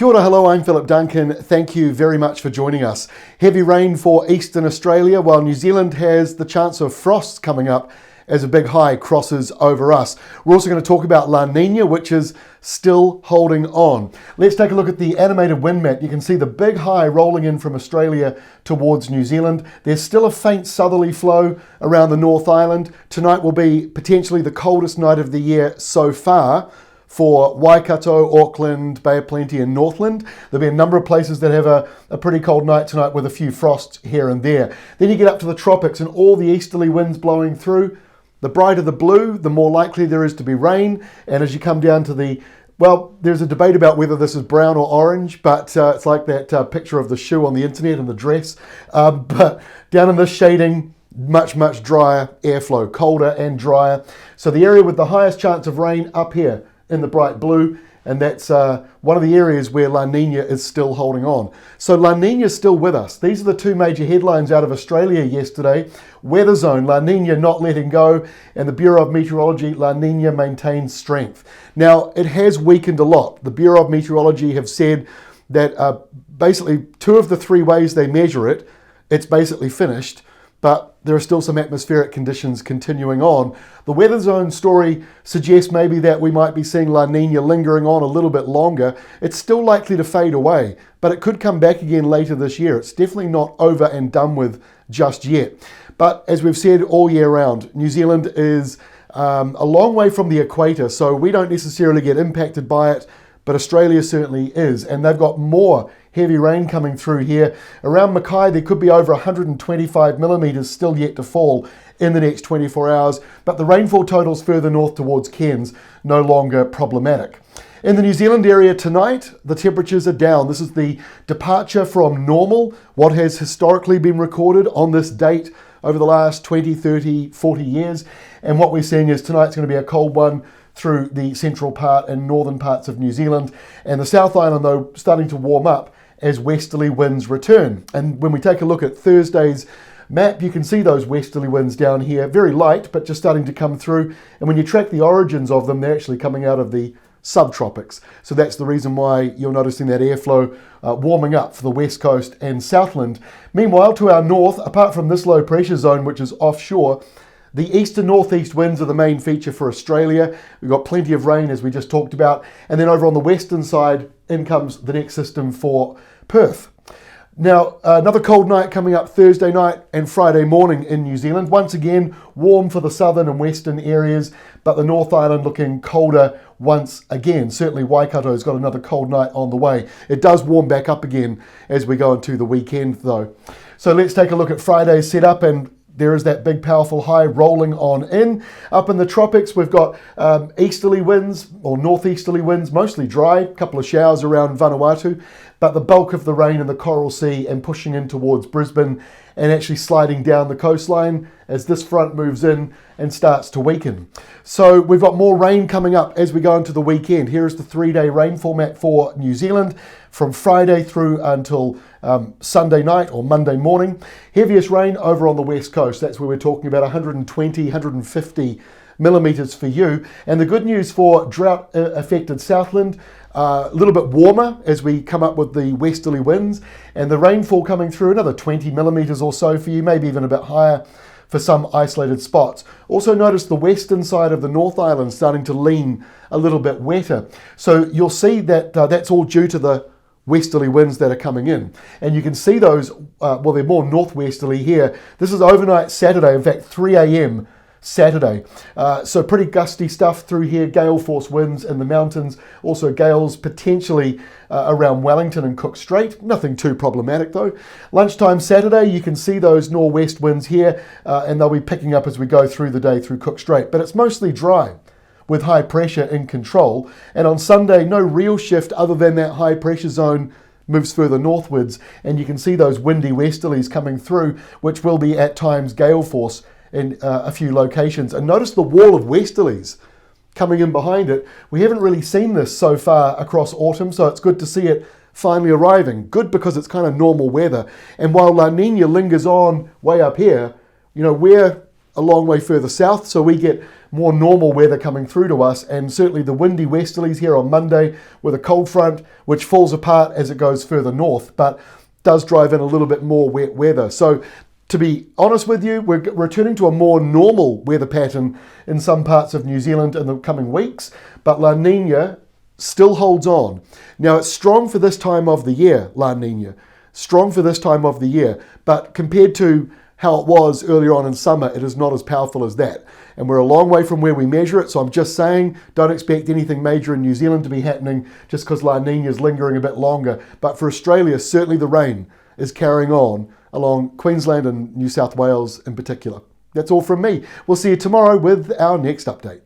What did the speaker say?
Kia ora, hello, I'm Philip Duncan. Thank you very much for joining us. Heavy rain for eastern Australia, while New Zealand has the chance of frost coming up as a big high crosses over us. We're also going to talk about La Niña, which is still holding on. Let's take a look at the animated wind map. You can see the big high rolling in from Australia towards New Zealand. There's still a faint southerly flow around the North Island. Tonight will be potentially the coldest night of the year so far for Waikato, Auckland, Bay of Plenty and Northland. There'll be a number of places that have a pretty cold night tonight with a few frosts here and there. Then you get up to the tropics and all the easterly winds blowing through. The brighter the blue, the more likely there is to be rain. And as you come down to the, well, there's a debate about whether this is brown or orange, but it's like that picture of the shoe on the internet and the dress. But down in this shading, much drier airflow, colder and drier. So the area with the highest chance of rain up here in the bright blue, and that's one of the areas where La Niña is still holding on. So La Niña is still with us. These are the two major headlines out of Australia yesterday. Weather zone, La Niña not letting go, and the Bureau of Meteorology, La Niña maintains strength. Now, it has weakened a lot. The Bureau of Meteorology have said that basically two of the three ways they measure it, it's basically finished, but there are still some atmospheric conditions continuing on. The weather zone story suggests maybe that we might be seeing La Niña lingering on a little bit longer. It's still likely to fade away, but it could come back again later this year. It's definitely not over and done with just yet. But as we've said all year round, New Zealand is a long way from the equator, so we don't necessarily get impacted by it, but Australia certainly is, and they've got more heavy rain coming through here. Around Mackay, there could be over 125 millimetres still yet to fall in the next 24 hours, but the rainfall totals further north towards Cairns no longer problematic. In the New Zealand area tonight, the temperatures are down. This is the departure from normal, what has historically been recorded on this date over the last 20, 30, 40 years. And what we're seeing is tonight's going to be a cold one through the central part and northern parts of New Zealand. And the South Island, though, starting to warm up as westerly winds return. And when we take a look at Thursday's map, you can see those westerly winds down here, very light, but just starting to come through. And when you track the origins of them, they're actually coming out of the subtropics. So that's the reason why you're noticing that airflow warming up for the west coast and Southland. Meanwhile, to our north, apart from this low pressure zone, which is offshore, the east and northeast winds are the main feature for Australia. We've got plenty of rain, as we just talked about. And then over on the western side, in comes the next system for Perth. Now, another cold night coming up Thursday night and Friday morning in New Zealand. Once again, warm for the southern and western areas, but the North Island looking colder once again. Certainly Waikato's got another cold night on the way. It does warm back up again as we go into the weekend, though. So let's take a look at Friday's setup, and there is that big powerful high rolling on in. Up in the tropics, we've got easterly winds or northeasterly winds, mostly dry, a couple of showers around Vanuatu, but the bulk of the rain in the Coral Sea and pushing in towards Brisbane and actually sliding down the coastline as this front moves in and starts to weaken. So we've got more rain coming up as we go into the weekend. Here is the 3-day rainfall map for New Zealand from Friday through until Sunday night or Monday morning. Heaviest rain over on the west coast. That's where we're talking about 120, 150 millimetres for you. And the good news for drought affected Southland, a little bit warmer as we come up with the westerly winds, and the rainfall coming through another 20 millimetres or so for you, maybe even a bit higher for some isolated spots. Also notice the western side of the North Island starting to lean a little bit wetter. So you'll see that that's all due to the westerly winds that are coming in. And you can see those, well, they're more northwesterly here. This is overnight Saturday, in fact 3 a.m. Saturday. So pretty gusty stuff through here, gale force winds in the mountains, also gales potentially around Wellington and Cook Strait. Nothing too problematic though. Lunchtime Saturday, you can see those northwest winds here, and they'll be picking up as we go through the day through Cook Strait, but it's mostly dry with high pressure in control. And on Sunday, no real shift other than that high pressure zone moves further northwards, and you can see those windy westerlies coming through, which will be at times gale force in a few locations. And notice the wall of westerlies coming in behind it. We haven't really seen this so far across autumn, so it's good to see it finally arriving. Good because it's kind of normal weather. And while La Niña lingers on way up here, you know, we're a long way further south, so we get more normal weather coming through to us, and certainly the windy westerlies here on Monday with a cold front, which falls apart as it goes further north, but does drive in a little bit more wet weather. So to be honest with you, we're returning to a more normal weather pattern in some parts of New Zealand in the coming weeks, but La Niña still holds on. Now, it's strong for this time of the year, La Niña. Strong for this time of the year, but compared to how it was earlier on in summer, it is not as powerful as that. And we're a long way from where we measure it, so I'm just saying, don't expect anything major in New Zealand to be happening just because La Niña is lingering a bit longer. But for Australia, certainly the rain is carrying on along Queensland and New South Wales in particular. That's all from me. We'll see you tomorrow with our next update.